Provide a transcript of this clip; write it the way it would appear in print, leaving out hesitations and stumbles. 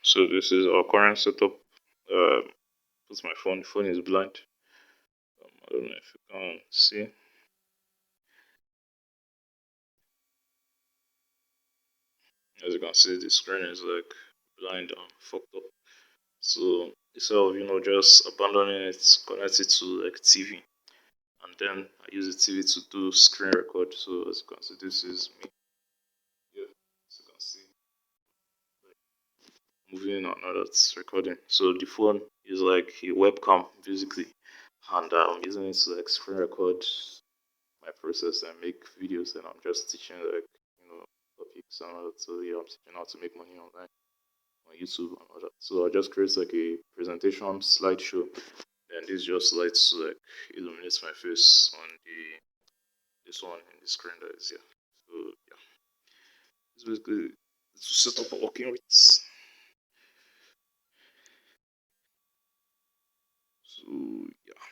So this is our current setup. Put my phone. The phone is blind. I don't know if you can see. As you can see, the screen is like blind and fucked up. So instead of just abandoning it, connect it to like TV, and then I use the TV to do screen record. So as you can see, this is me. Yeah, as you can see, like moving and all that's recording. So the phone is like a webcam basically, and I'm using it to like screen record my process and make videos. And I'm just teaching like topics and all that. So yeah, I'm teaching how to make money online on YouTube and all that. So I just create like a presentation slideshow, and this just lights to like illuminates my face on this one in the screen that is here. So yeah, it's basically the setup I'm working with. So yeah.